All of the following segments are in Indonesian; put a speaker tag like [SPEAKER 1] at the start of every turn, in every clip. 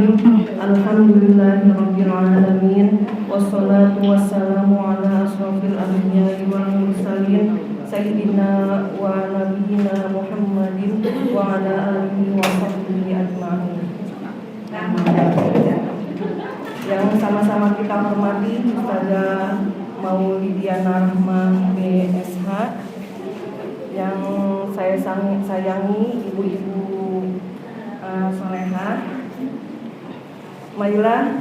[SPEAKER 1] Bismillahirrahmanirrahim. Alhamdulillahirabbil alamin. Wassalatu wassalamu ala asrofil anbiya'i wal mursalin sayyidina wa nabiyina Muhammadin wa ala alihi wa sahbihi ajma'in. Yang sama-sama kita hormati Ustazah Maulidiana Rahmah BSH, yang saya sayangi ibu-ibu solehah, marilah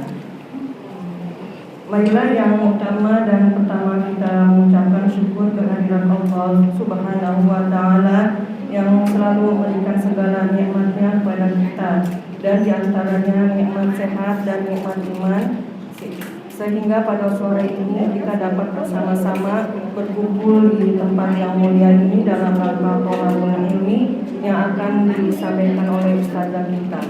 [SPEAKER 1] yang utama dan pertama kita mengucapkan syukur kehadiran Allah Subhanahu wa Ta'ala yang selalu memberikan segala nikmatnya kepada kita, dan diantaranya nikmat sehat dan nikmat iman, sehingga pada sore ini kita dapat bersama-sama berkumpul di tempat yang mulia ini dalam rangka thalabul ilmi yang akan disampaikan oleh ustazah kita.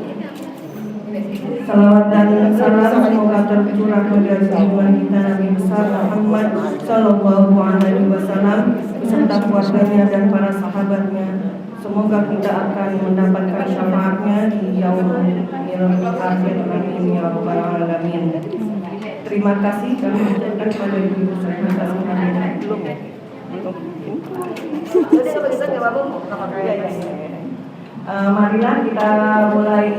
[SPEAKER 1] Salawat dan salam semoga tercurah kepada junjungan kita Nabi besar Muhammad Sallallahu Alaihi Wasallam beserta keluarganya dan para sahabatnya. Semoga kita akan mendapatkan syafaatnya di yaumul akhir. Amin ya rabbal alamin. Terima kasih kami ucapkan pada ibu sekalian. Belum ya? Marilah kita mulai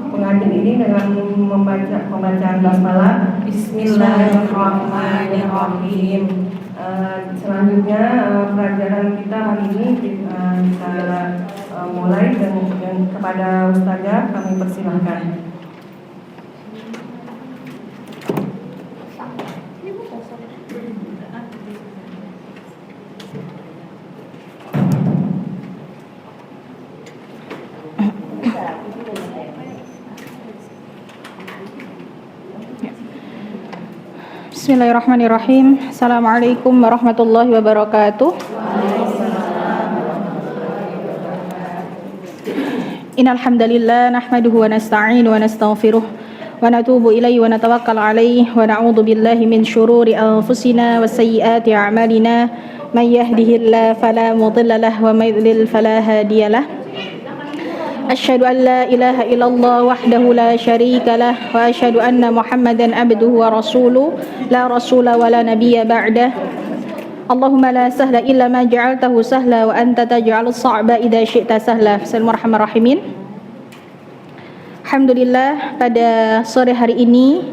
[SPEAKER 1] pengajian ini dengan membaca pembacaan basmalah. Bismillahirrahmanirrahim. Selanjutnya pelajaran kita hari ini kita mulai dengan kepada ustazah kami persilahkan.
[SPEAKER 2] Bismillahirrahmanirrahim. Assalamualaikum warahmatullahi wabarakatuh. Innal hamdalillah nahmaduhu wa nasta'inu wa nastaghfiruh wa natubu ilaihi wa natawakkal alaihi wa na'udzu billahi min syururi anfusina wa sayyiati a'malina. May yahdihillahu fala mudilla lahu wa may yudlil fala hadiyalah. Asyhadu an la ilaha illallah wahdahu la syarika lah wa asyhadu anna Muhammadan abduhu wa rasuluh la rasula wa la nabiyya ba'dah. Allahumma la sahla illa ma ja'altahu sahla wa anta taj'alus sa'ba idza syi'ta sahla. Bismillahirrahmanirrahim. Alhamdulillah, pada sore hari ini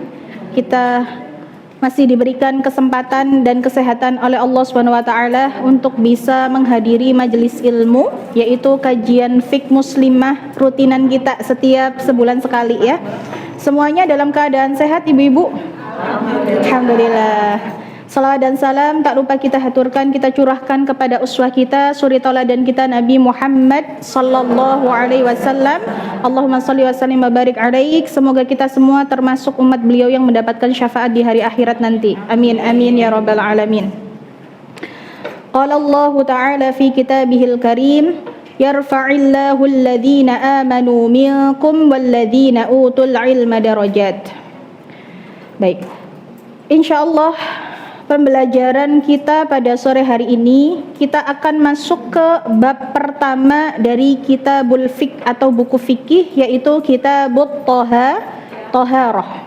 [SPEAKER 2] kita masih diberikan kesempatan dan kesehatan oleh Allah Subhanahu wa taala untuk bisa menghadiri majelis ilmu, yaitu kajian fiqh muslimah rutinan kita setiap sebulan sekali ya. Semuanya dalam keadaan sehat ibu-ibu? Alhamdulillah. Salawat dan salam tak lupa kita haturkan, kita curahkan kepada uswah kita, suri tauladan kita Nabi Muhammad sallallahu alaihi wasallam. Allahumma shalli wa sallim wa barik alaik. Semoga kita semua termasuk umat beliau yang mendapatkan syafaat di hari akhirat nanti. Amin amin ya rabbal alamin. Qala Allah ta'ala fi kitabihil karim, yarfa'illahu alladhina amanu minkum walladhina utul ilma darajat. Baik. Insyaallah pembelajaran kita pada sore hari ini kita akan masuk ke bab pertama dari kitabul fiqh atau buku fikih, yaitu kitabut thaharah.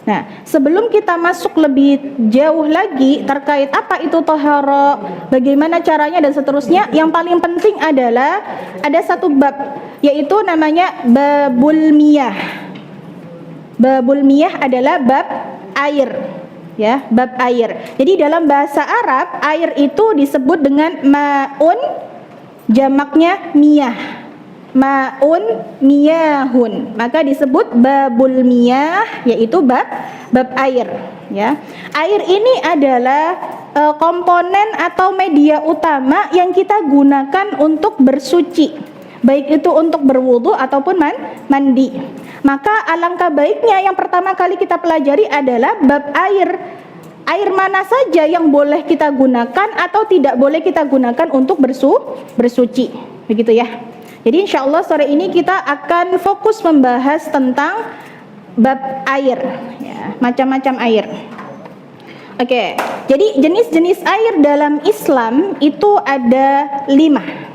[SPEAKER 2] Nah, sebelum kita masuk lebih jauh lagi terkait apa itu thaharah, bagaimana caranya dan seterusnya, yang paling penting adalah ada satu bab, yaitu namanya babul miyah. Babul miyah adalah bab air. Ya, bab air. Jadi dalam bahasa Arab air itu disebut dengan ma'un, jamaknya miyah. Ma'un miyahun. Maka disebut babul miyah, yaitu bab air, ya. Air ini adalah komponen atau media utama yang kita gunakan untuk bersuci, baik itu untuk berwudu ataupun mandi. Maka alangkah baiknya yang pertama kali kita pelajari adalah bab air. Air mana saja yang boleh kita gunakan atau tidak boleh kita gunakan untuk bersuci. Begitu ya. Jadi insya Allah sore ini kita akan fokus membahas tentang bab air, ya, macam-macam air. Oke, jadi jenis-jenis air dalam Islam itu ada 5.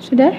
[SPEAKER 2] Sudah?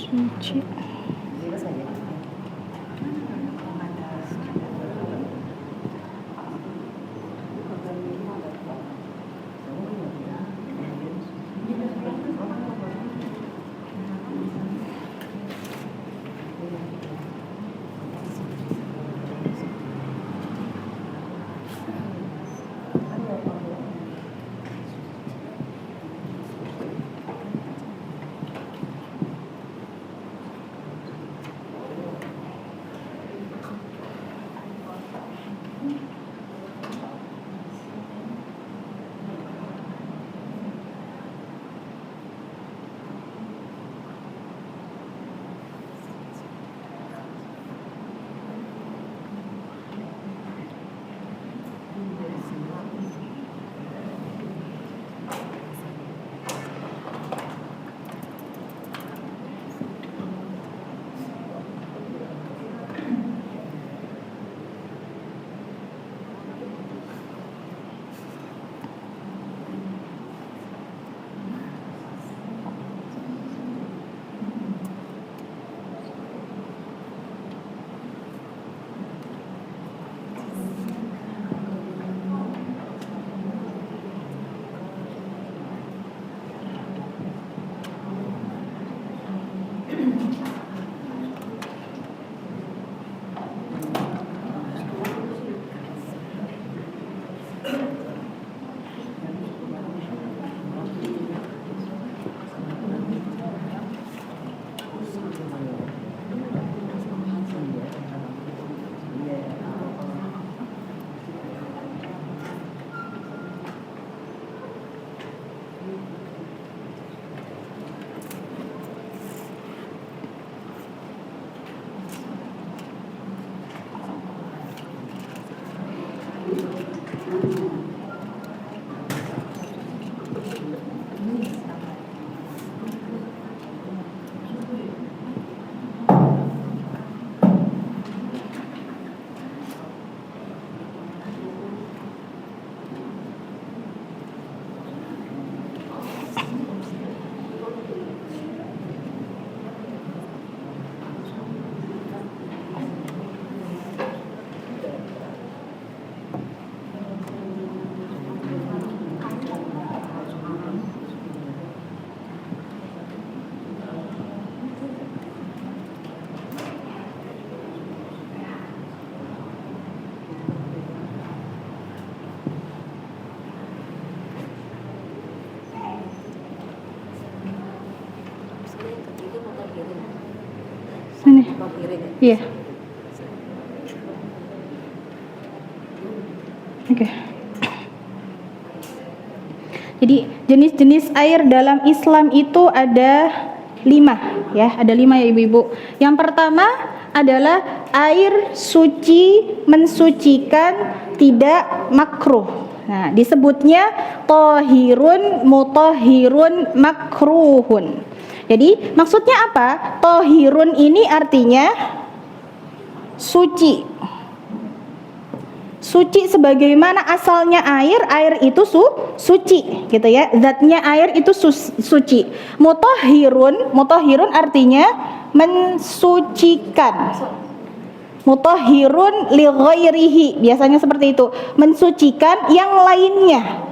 [SPEAKER 2] Suci. Sini. Iya. Oke. Jadi jenis-jenis air dalam Islam itu ada 5 ya, ada 5 ya ibu-ibu. Yang pertama adalah air suci mensucikan, tidak makruh. Nah, disebutnya tahirun, mutahhirun, makruhun. Jadi maksudnya apa? Tohirun ini artinya suci. Suci sebagaimana asalnya air itu suci gitu ya. Zatnya air itu suci. Mutahhirun artinya mensucikan. Mutahhirun li ghairihi, biasanya seperti itu, mensucikan yang lainnya.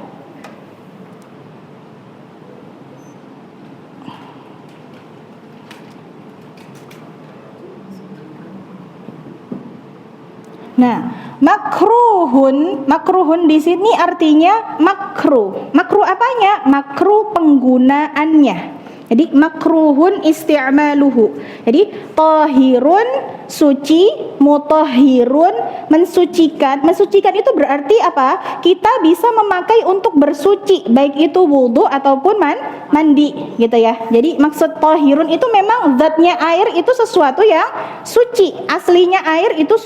[SPEAKER 2] Nah, makruhun di sini artinya makruh. Makruh apanya? Makruh penggunaannya. Jadi makruhun isti'maluhu. Jadi tahirun suci, mutahhirun mensucikan. Mensucikan itu berarti apa? Kita bisa memakai untuk bersuci, baik itu wudu ataupun mandi gitu ya. Jadi maksud tahirun itu memang zatnya air itu sesuatu yang suci. Aslinya air itu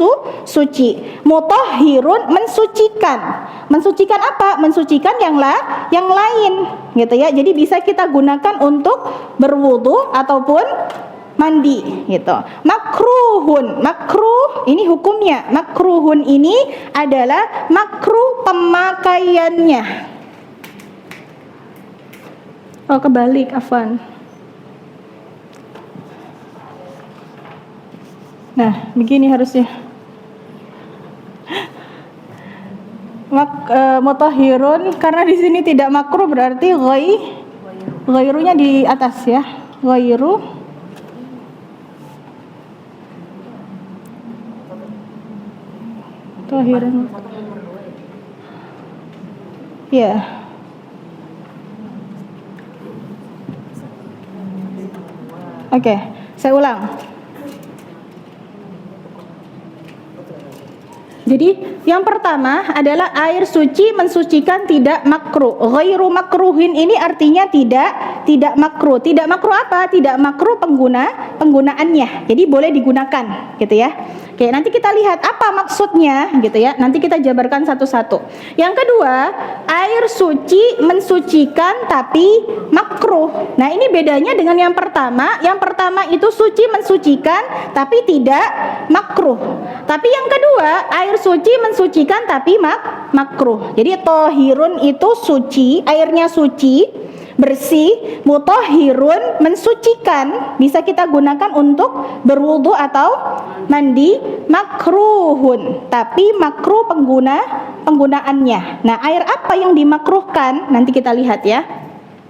[SPEAKER 2] suci. Mutahhirun mensucikan. Mensucikan apa? Mensucikan yang lain gitu ya. Jadi bisa kita gunakan untuk berwudu ataupun mandi gitu. Makruh ini hukumnya. Makruhun ini adalah makruh pemakaiannya. Oh, kebalik, afwan. Nah, begini harusnya. Mutahhirun, karena di sini tidak makruh berarti ghairunya di atas ya. Ghairu tahirun. Ya. Oke, saya ulang. Jadi yang pertama adalah air suci mensucikan tidak makruh. Ghairu makruhin ini artinya tidak makruh. Tidak makruh apa? Tidak makruh penggunaannya. Jadi boleh digunakan, gitu ya. Oke, nanti kita lihat apa maksudnya, gitu ya. Nanti kita jabarkan satu-satu. Yang kedua, air suci mensucikan tapi makruh. Nah, ini bedanya dengan yang pertama. Yang pertama itu suci mensucikan tapi tidak makruh. Tapi yang kedua, air suci mensucikan tapi makruh. Jadi tohirun itu suci, airnya suci, bersih. Mutahhirun mensucikan, bisa kita gunakan untuk berwudu atau mandi. Makruhun, tapi makruh penggunaannya. Nah, air apa yang dimakruhkan? Nanti kita lihat ya.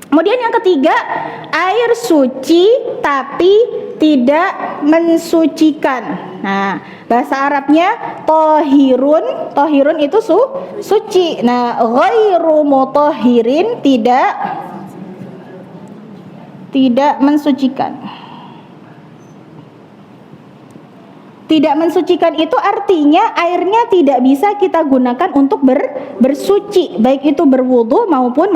[SPEAKER 2] Kemudian yang ketiga, air suci tapi tidak mensucikan. Nah, bahasa Arabnya tohirun. Tohirun itu suci. Nah, ghairu mutahhirin tidak mensucikan. Tidak mensucikan itu artinya airnya tidak bisa kita gunakan untuk bersuci, baik itu berwudu maupun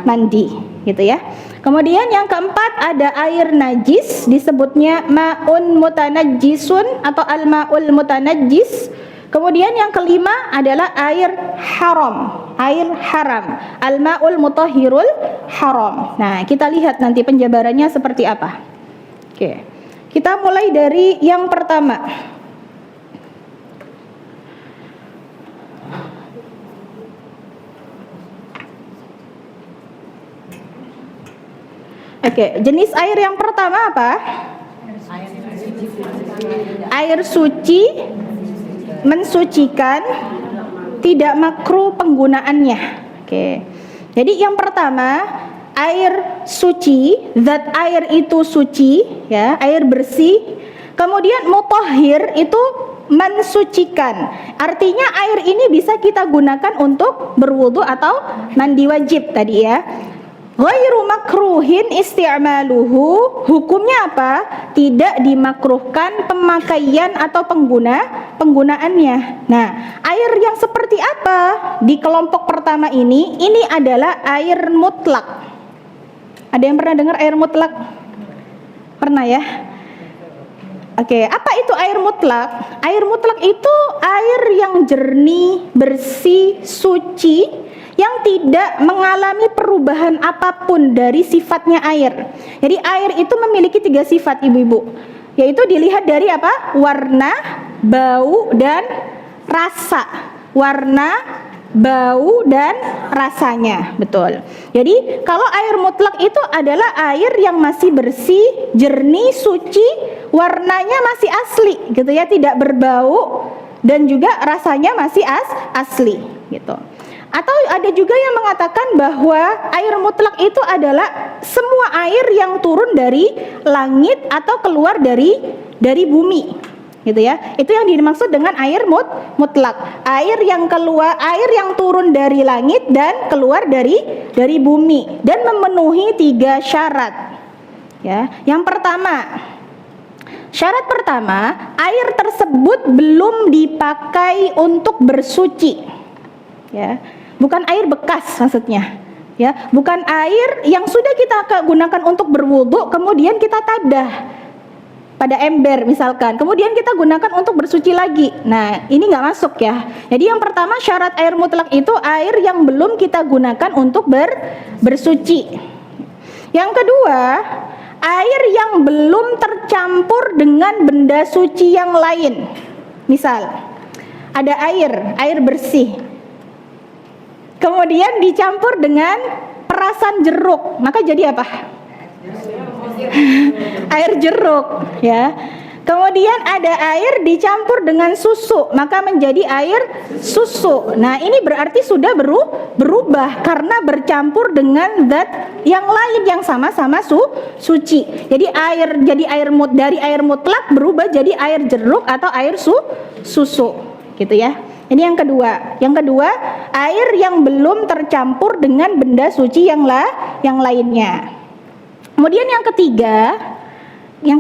[SPEAKER 2] mandi, gitu ya. Kemudian yang keempat ada air najis, disebutnya ma'un mutanajjisun atau al-ma'ul mutanajjis. Kemudian yang kelima adalah air haram, air haram, al-ma'ul mutahhirul haram. Nah, kita lihat nanti penjabarannya seperti apa. Oke. Kita mulai dari yang pertama. Oke, jenis air yang pertama apa? Air suci mensucikan, tidak makruh penggunaannya. Oke. Jadi yang pertama, air suci, zat air itu suci, ya, air bersih. Kemudian mutahhir itu mensucikan. Artinya air ini bisa kita gunakan untuk berwudu atau mandi wajib tadi ya. Ghairu makruhin isti'maluhu, hukumnya apa? Tidak dimakruhkan pemakaian atau penggunaannya. Nah, air yang seperti apa di kelompok pertama ini adalah air mutlak. Ada yang pernah dengar air mutlak? Pernah ya? Oke, apa itu air mutlak? Air mutlak itu air yang jernih, bersih, suci, yang tidak mengalami perubahan apapun dari sifatnya air. Jadi air itu memiliki 3 sifat, ibu-ibu, yaitu dilihat dari apa? Warna, bau, dan rasa. Warna, bau, dan rasanya. Betul. Jadi kalau air mutlak itu adalah air yang masih bersih, jernih, suci, warnanya masih asli gitu ya, tidak berbau, dan juga rasanya masih asli gitu. Atau ada juga yang mengatakan bahwa air mutlak itu adalah semua air yang turun dari langit atau keluar dari bumi gitu ya. Itu yang dimaksud dengan air mutlak. Air yang keluar, air yang turun dari langit dan keluar dari bumi dan memenuhi 3 syarat. Ya. Yang pertama, syarat pertama, air tersebut belum dipakai untuk bersuci. Ya. Bukan air bekas maksudnya. Ya, bukan air yang sudah kita gunakan untuk berwudu kemudian kita tadah pada ember misalkan, kemudian kita gunakan untuk bersuci lagi. Nah, ini nggak masuk ya. Jadi yang pertama, syarat air mutlak itu air yang belum kita gunakan untuk bersuci. Yang kedua, air yang belum tercampur dengan benda suci yang lain. Misal, ada air bersih, kemudian dicampur dengan perasan jeruk, maka jadi apa? Air jeruk ya. Kemudian ada air dicampur dengan susu, maka menjadi air susu. Nah, ini berarti sudah berubah karena bercampur dengan zat yang lain yang sama-sama suci. Jadi dari air mutlak berubah jadi air jeruk atau air susu gitu ya. Ini yang kedua. Yang kedua, air yang belum tercampur dengan benda suci yang lainnya. Kemudian yang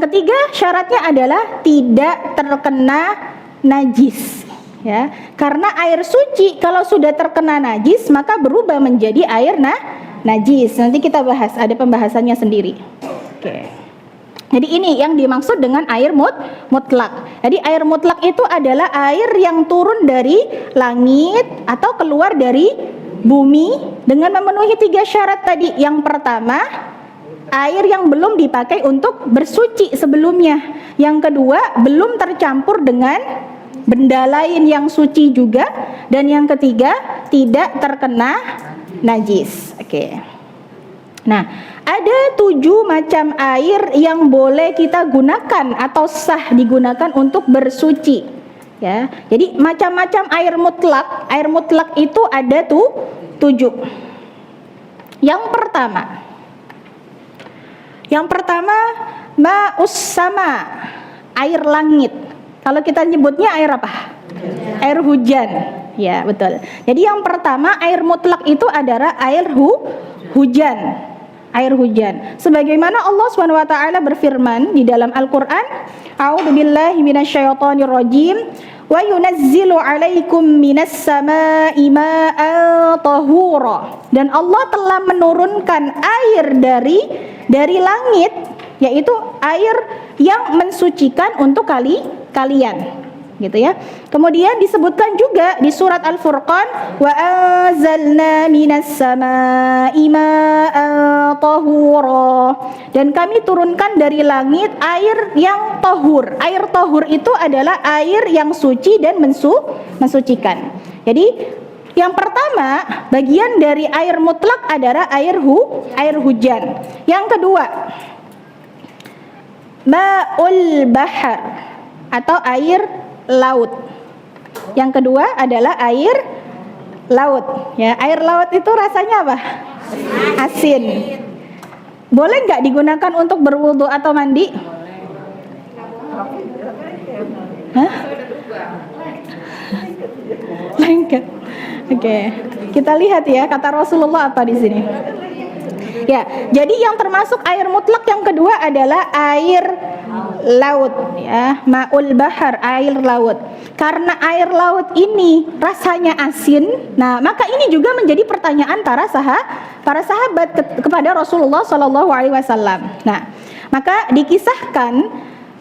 [SPEAKER 2] ketiga syaratnya adalah tidak terkena najis ya. Karena air suci kalau sudah terkena najis maka berubah menjadi air najis. Nanti kita bahas, ada pembahasannya sendiri. Oke. Jadi ini yang dimaksud dengan air mutlak. Jadi air mutlak itu adalah air yang turun dari langit atau keluar dari bumi dengan memenuhi 3 syarat tadi. Yang pertama, air yang belum dipakai untuk bersuci sebelumnya. Yang kedua, belum tercampur dengan benda lain yang suci juga. Dan yang ketiga, tidak terkena najis. Oke. Nah, ada 7 macam air yang boleh kita gunakan atau sah digunakan untuk bersuci. Ya, jadi macam-macam air mutlak itu ada 7. Yang pertama, ma'us sama, air langit. Kalau kita nyebutnya air apa? Air hujan. Ya, betul. Jadi yang pertama, air mutlak itu adalah air hujan. Air hujan. Sebagaimana Allah Subhanahu wa taala berfirman di dalam Al-Qur'an, A'udzubillahi minasyaitonirrajim. Wa yunazzilu 'alaikum minas samaa'i ma'an tahura. Dan Allah telah menurunkan air dari langit, yaitu air yang mensucikan untuk kalian. Gitu ya. Kemudian disebutkan juga di surat Al-Furqan, wa anzalna minas samaa'i ma'an tahura. Dan kami turunkan dari langit air yang tahur. Air tahur itu adalah air yang suci dan mensucikan. Jadi yang pertama, bagian dari air mutlak adalah air hujan. Yang kedua, ma'ul bahar atau air laut. Yang kedua adalah air laut. Ya, air laut itu rasanya apa? Asin. Boleh nggak digunakan untuk berwudu atau mandi? Hah? Lengket. Oke. Kita lihat ya kata Rasulullah apa di sini. Ya, jadi yang termasuk air mutlak yang kedua adalah air laut ya, ma'ul bahar, air laut. Karena air laut ini rasanya asin, nah maka ini juga menjadi pertanyaan para sahabat kepada Rasulullah Shallallahu Alaihi Wasallam. Nah, maka dikisahkan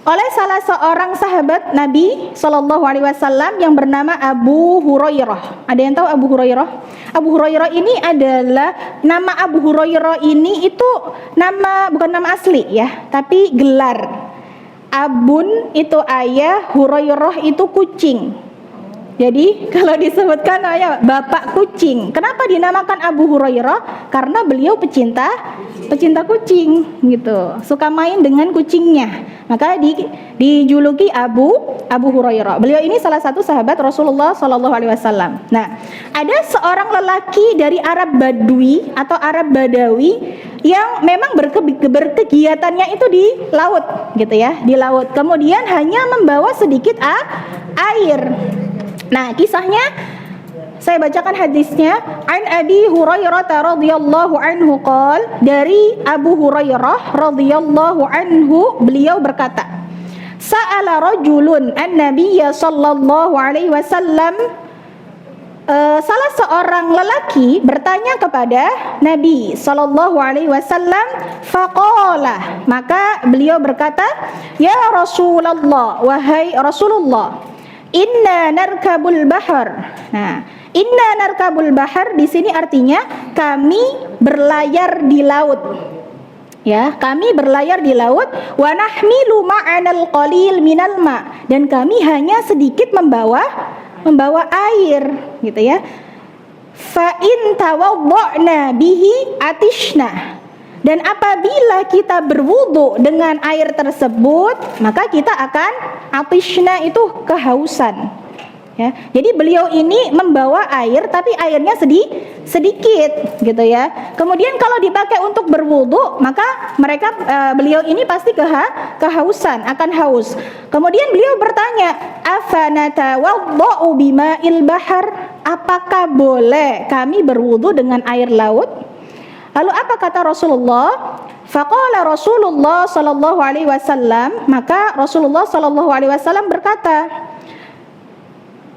[SPEAKER 2] oleh salah seorang sahabat Nabi Shallallahu Alaihi Wasallam yang bernama Abu Hurairah. Ada yang tahu Abu Hurairah? Abu Hurairah ini adalah nama Abu Hurairah ini itu nama bukan nama asli ya, tapi gelar. Abun itu ayah, Hurairah itu kucing. Jadi kalau disebutkan ayah bapak kucing, kenapa dinamakan Abu Hurairah? Karena beliau pecinta kucing gitu, suka main dengan kucingnya, maka dijuluki Abu Hurairah. Beliau ini salah satu sahabat Rasulullah Shallallahu Alaihi Wasallam. Nah, ada seorang lelaki dari Arab Badui atau Arab Badawi yang memang berkegiatannya itu di laut gitu ya, di laut. Kemudian hanya membawa sedikit air. Nah, kisahnya saya bacakan hadisnya. An Abi Hurairah radhiyallahu anhu qol, dari Abu Hurairah radhiyallahu anhu beliau berkata, Sa'ala rajulun an-nabiyya sallallahu alaihi wasallam, salah seorang lelaki bertanya kepada Nabi sallallahu alaihi wasallam, faqala, maka beliau berkata, ya Rasulullah, wahai Rasulullah, inna narkabul bahar. Nah, inna narkabul bahar di sini artinya kami berlayar di laut. Ya, kami berlayar di laut. Wa nahmilu ma'anal qalil minal ma, dan kami hanya sedikit membawa air, gitu ya. Fa in tawadda'na bihi atishna, dan apabila kita berwudu dengan air tersebut, maka kita akan atishna, itu kehausan. Ya, jadi beliau ini membawa air, tapi airnya sedikit, gitu ya. Kemudian kalau dipakai untuk berwudu, maka beliau ini pasti kehausan, akan haus. Kemudian beliau bertanya, afanatawadda'u bima'il bahar, apakah boleh kami berwudu dengan air laut? Lalu apa kata Rasulullah? Faqala Rasulullah sallallahu alaihi wasallam, maka Rasulullah sallallahu alaihi wasallam berkata,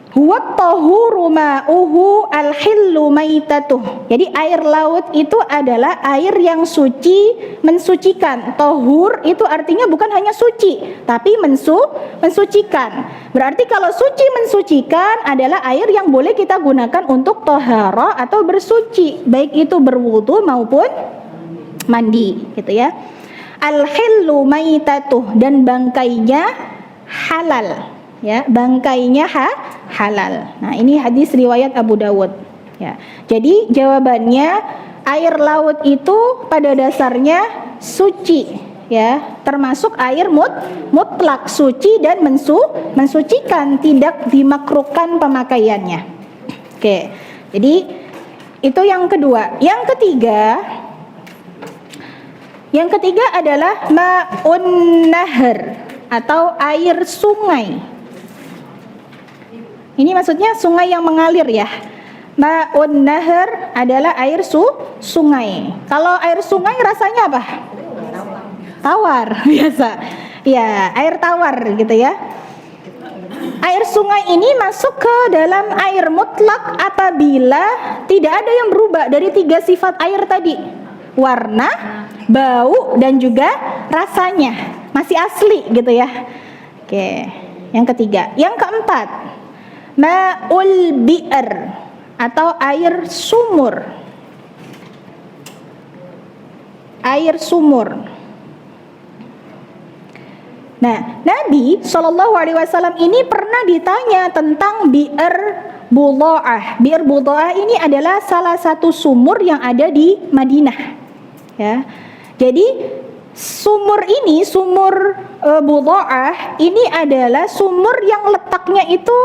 [SPEAKER 2] huwa tahuru ma'uhu al-hillu maitatuh. Jadi air laut itu adalah air yang suci, mensucikan. Tahur itu artinya bukan hanya suci, tapi mensucikan. Berarti kalau suci mensucikan adalah air yang boleh kita gunakan untuk tohara atau bersuci, baik itu berwudu maupun mandi, gitu ya. Al-hillu maitatuh, dan bangkainya halal. Ya, bangkainya halal. Nah, ini hadis riwayat Abu Dawud. Ya, jadi jawabannya air laut itu pada dasarnya suci, ya, termasuk air mutlak, suci dan mensucikan, tidak dimakruhkan pemakaiannya. Oke, jadi itu yang kedua. Yang ketiga adalah ma'un nahar atau air sungai. Ini maksudnya sungai yang mengalir ya. Ma'un nahar adalah air sungai. Kalau air sungai rasanya apa? Tawar biasa. Ya, air tawar gitu ya. Air sungai ini masuk ke dalam air mutlak apabila tidak ada yang berubah dari 3 sifat air tadi. Warna, bau, dan juga rasanya masih asli gitu ya. Oke, yang ketiga. Yang keempat, ma'ul bi'r atau air sumur. Air sumur. Nah, Nabi SAW ini pernah ditanya tentang bi'r Budha'ah. Bi'r Budha'ah ini adalah salah satu sumur yang ada di Madinah. Ya, jadi sumur ini, sumur Budha'ah ini adalah sumur yang letaknya itu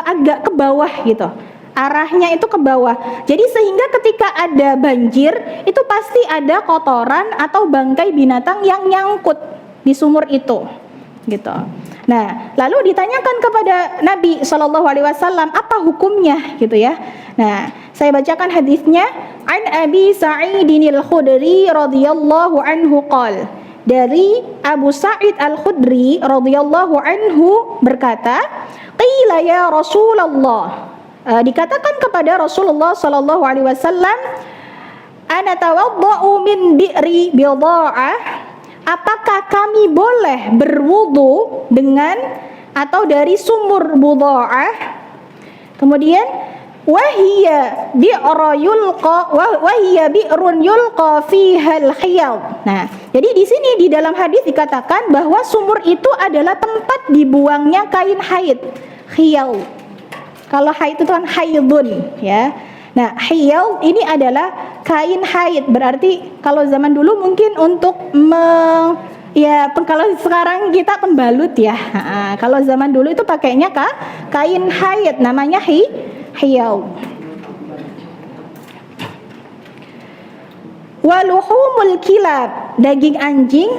[SPEAKER 2] agak ke bawah gitu, arahnya itu ke bawah. Jadi sehingga ketika ada banjir itu pasti ada kotoran atau bangkai binatang yang nyangkut di sumur itu, gitu. Nah, lalu ditanyakan kepada Nabi SAW, apa hukumnya, gitu ya. Nah, saya bacakan hadisnya. An Abi Sa'idin al-Khudri radhiyallahu anhu qala, dari Abu Sa'id al-Khudri radhiyallahu anhu berkata, qila ya Rasulullah, dikatakan kepada Rasulullah sallallahu alaihi wasallam, ana tawadda'u min bi'ri Budha'ah, apakah kami boleh berwudu dengan atau dari sumur budha'ah? Kemudian wahiya bi'run yulqa fihal khiyal. Nah, jadi di sini di dalam hadis dikatakan bahwa sumur itu adalah tempat dibuangnya kain haid. Khiyal. Kalau haid itu kan haidun, ya. Nah, khiyal ini adalah kain haid. Berarti kalau zaman dulu mungkin untuk kalau sekarang kita pembalut ya. Kalau zaman dulu itu pakainya kain haid, namanya hiyau. Waluhumul kilab, daging anjing,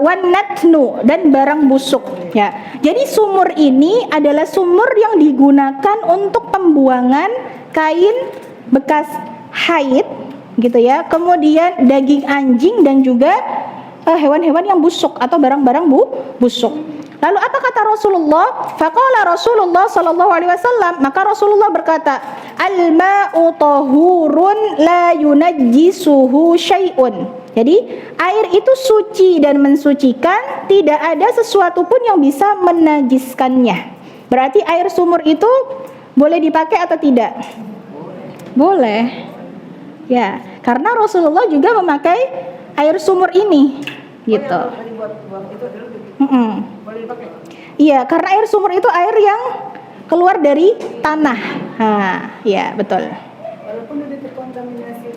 [SPEAKER 2] wanatnu, dan barang busuk. Ya, jadi sumur ini adalah sumur yang digunakan untuk pembuangan kain bekas haid, gitu ya. Kemudian daging anjing dan juga hewan-hewan yang busuk atau barang-barang busuk. Lalu apa kata Rasulullah? Faqala Rasulullah sallallahu alaihi wasallam, maka Rasulullah berkata, al-ma'u tahurun la yunajjisuhu syai'un. Jadi air itu suci dan mensucikan, tidak ada sesuatu pun yang bisa menajiskannya. Berarti air sumur itu boleh dipakai atau tidak? Boleh. Ya, karena Rasulullah juga memakai air sumur ini, gitu. Iya, karena air sumur itu air yang keluar dari tanah. Ya betul. Walaupun udah terkontaminasi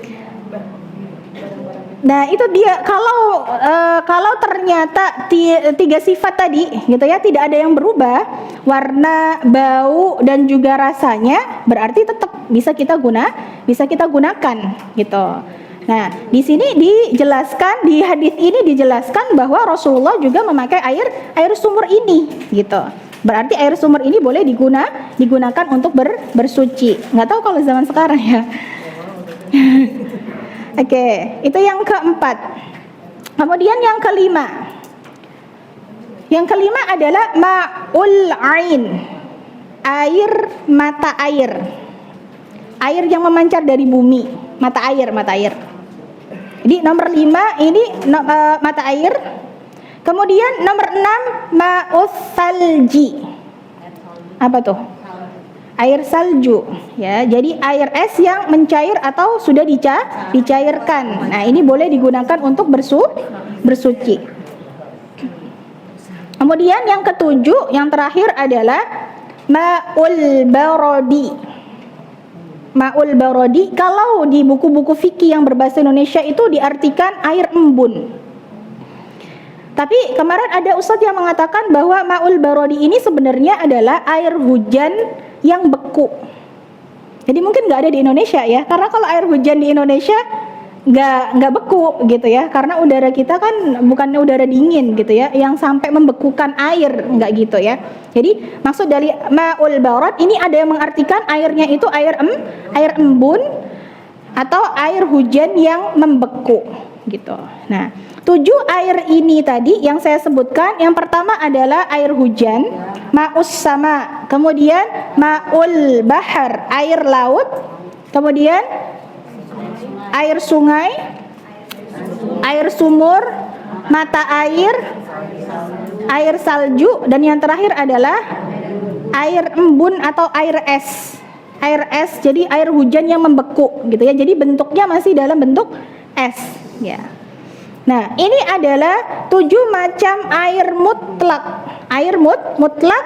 [SPEAKER 2] Nah itu dia, kalau ternyata tiga sifat tadi, gitu ya, tidak ada yang berubah, warna, bau, dan juga rasanya, berarti tetap bisa kita gunakan, gitu. Nah, di sini dijelaskan, di hadis ini dijelaskan bahwa Rasulullah juga memakai air sumur ini, gitu. Berarti air sumur ini boleh digunakan untuk bersuci. Nggak tahu kalau zaman sekarang ya. Oke, itu yang keempat. Kemudian yang kelima. Yang kelima adalah ma'ul ain, air mata air. Air yang memancar dari bumi, mata air. Jadi nomor 5 ini mata air. Kemudian nomor 6 ma'us salji. Apa tuh? Air salju, ya. Jadi air es yang mencair atau sudah dicairkan. Nah, ini boleh digunakan untuk bersuci. Kemudian yang ketujuh, yang terakhir adalah ma'ul barodi. Ma'ul barodi, kalau di buku-buku fikih yang berbahasa Indonesia itu diartikan air embun. Tapi kemarin ada ustadz yang mengatakan bahwa ma'ul barodi ini sebenarnya adalah air hujan yang beku. Jadi mungkin nggak ada di Indonesia ya, karena kalau air hujan di Indonesia nggak beku gitu ya, karena udara kita kan bukannya udara dingin gitu ya, yang sampai membekukan air, nggak gitu ya. Jadi maksud dari ma'ul barad ini ada yang mengartikan airnya itu air embun atau air hujan yang membeku gitu. Nah, 7 air ini tadi yang saya sebutkan, yang pertama adalah air hujan, ma'us sama, kemudian ma'ul bahar, air laut, kemudian air sungai, air sumur, mata air, air salju, dan yang terakhir adalah air embun atau air es. Air es, jadi air hujan yang membeku gitu ya. Jadi bentuknya masih dalam bentuk es ya. Nah, ini adalah 7 macam air mutlak. Air mutlak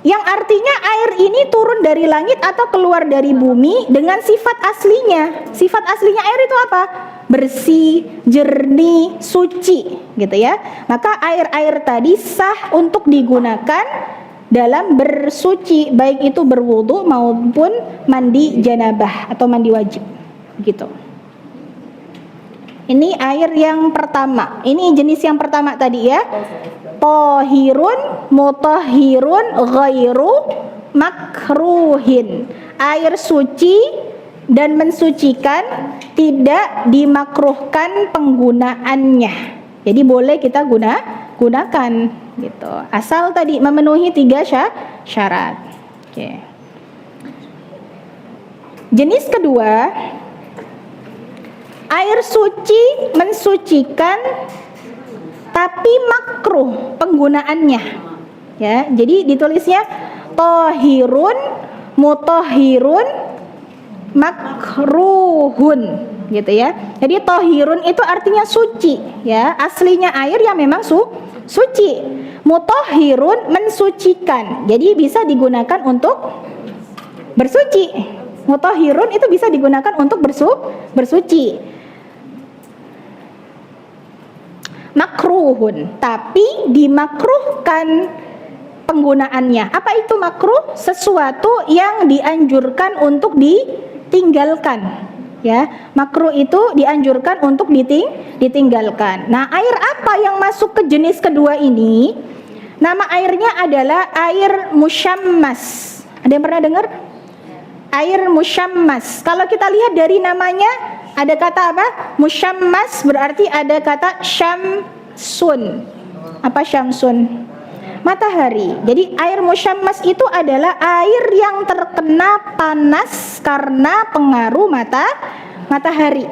[SPEAKER 2] yang artinya air ini turun dari langit atau keluar dari bumi dengan sifat aslinya. Sifat aslinya air itu apa? Bersih, jernih, suci, gitu ya. Maka air-air tadi sah untuk digunakan dalam bersuci, baik itu berwudu maupun mandi janabah atau mandi wajib, gitu. Ini air yang pertama. Ini jenis yang pertama tadi ya. Tahirun, mutahhirun, ghairu makruhin. Air suci dan mensucikan, tidak dimakruhkan penggunaannya. Jadi boleh kita gunakan gitu. Asal tadi memenuhi 3 syarat. Oke. Jenis kedua air suci mensucikan tapi makruh penggunaannya. Ya, jadi ditulisnya tohirun, mutahhirun, makruhun, gitu ya. Jadi tohirun itu artinya suci, ya. Aslinya air yang memang suci. Mutahhirun mensucikan. Jadi bisa digunakan untuk bersuci. Mutahhirun itu bisa digunakan untuk bersuci. Makruhun, tapi dimakruhkan penggunaannya. Apa itu makruh? Sesuatu yang dianjurkan untuk ditinggalkan. Ya, makruh itu dianjurkan untuk ditinggalkan. Nah, air apa yang masuk ke jenis kedua ini? Nama airnya adalah air musyammas. Ada yang pernah dengar? Air musyammas. Kalau kita lihat dari namanya, ada kata apa? Musyammas berarti ada kata syamsun. Apa syamsun? Matahari. Jadi air musyammas itu adalah air yang terkena panas karena pengaruh matahari.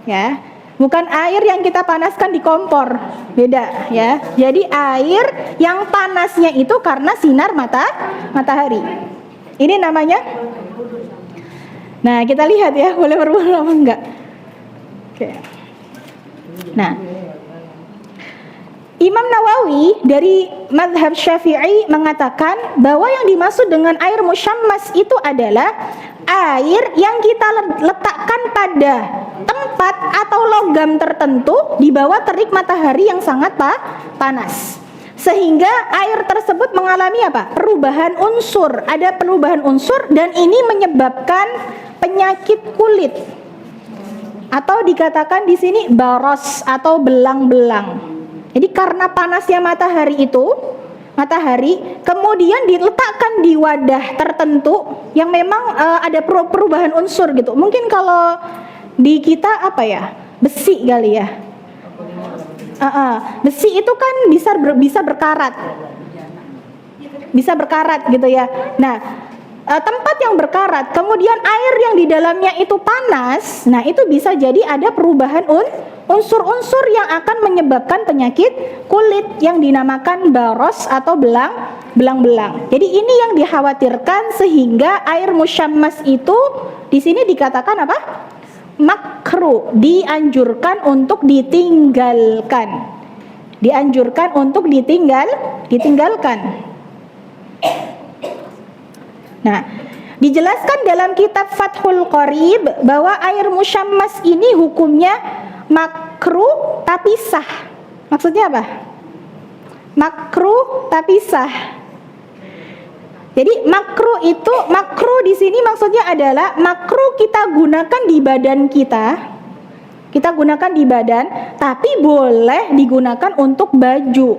[SPEAKER 2] Ya. Bukan air yang kita panaskan di kompor. Beda, ya. Jadi air yang panasnya itu karena sinar matahari. Ini namanya. Nah, kita lihat ya, boleh berubah apa enggak? Oke. Nah, Imam Nawawi dari mazhab Syafi'i mengatakan bahwa yang dimaksud dengan air musyammas itu adalah air yang kita letakkan pada tempat atau logam tertentu di bawah terik matahari yang sangat panas. Sehingga air tersebut mengalami apa? Perubahan unsur. Ada perubahan unsur dan ini menyebabkan penyakit kulit. Atau dikatakan di sini baros atau belang-belang. Jadi karena panasnya matahari kemudian diletakkan di wadah tertentu yang memang ada perubahan unsur gitu. Mungkin kalau di kita apa ya? Besi kali ya. Besi itu kan bisa berkarat. Bisa berkarat gitu ya. Nah, tempat yang berkarat, kemudian air yang di dalamnya itu panas, nah itu bisa jadi ada perubahan unsur-unsur yang akan menyebabkan penyakit kulit yang dinamakan baros atau belang-belang. Jadi ini yang dikhawatirkan sehingga air musyammas itu di sini dikatakan apa? Makruh, dianjurkan untuk ditinggalkan. Dianjurkan untuk ditinggalkan. Nah, dijelaskan dalam kitab Fathul Qorib bahwa air musyammas ini hukumnya makruh tapi sah. Maksudnya apa? Makruh tapi sah. Jadi makruh di sini maksudnya adalah makruh kita gunakan di badan kita. Kita gunakan di badan, tapi boleh digunakan untuk baju.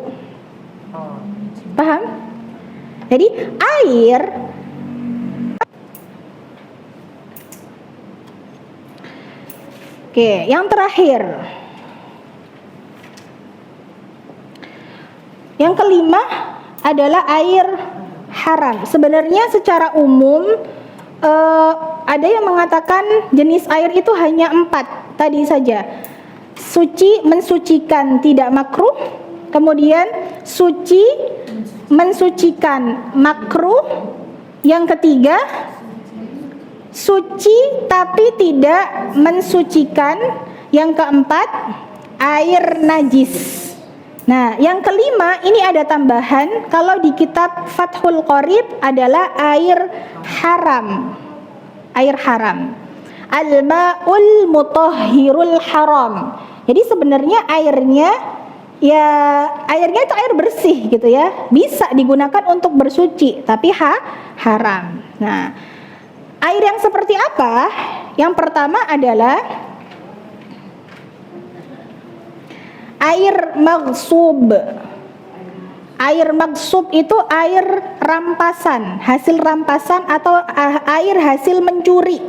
[SPEAKER 2] Paham? Jadi air Oke, yang terakhir. Yang kelima adalah air haram. Sebenarnya secara umum ada yang mengatakan jenis air itu hanya 4 tadi saja. Suci mensucikan tidak makruh, kemudian suci mensucikan makruh, yang ketiga suci tapi tidak mensucikan, yang keempat air najis. Nah, yang kelima ini ada tambahan, kalau di kitab Fathul Qorib adalah air haram. Air haram. Al-ma'ul mutahhirul haram. Jadi sebenarnya airnya itu air bersih gitu ya. Bisa digunakan untuk bersuci, tapi haram. Nah, air yang seperti apa? Yang pertama adalah air maghsub. Air maghsub itu air rampasan, hasil rampasan atau air hasil mencuri.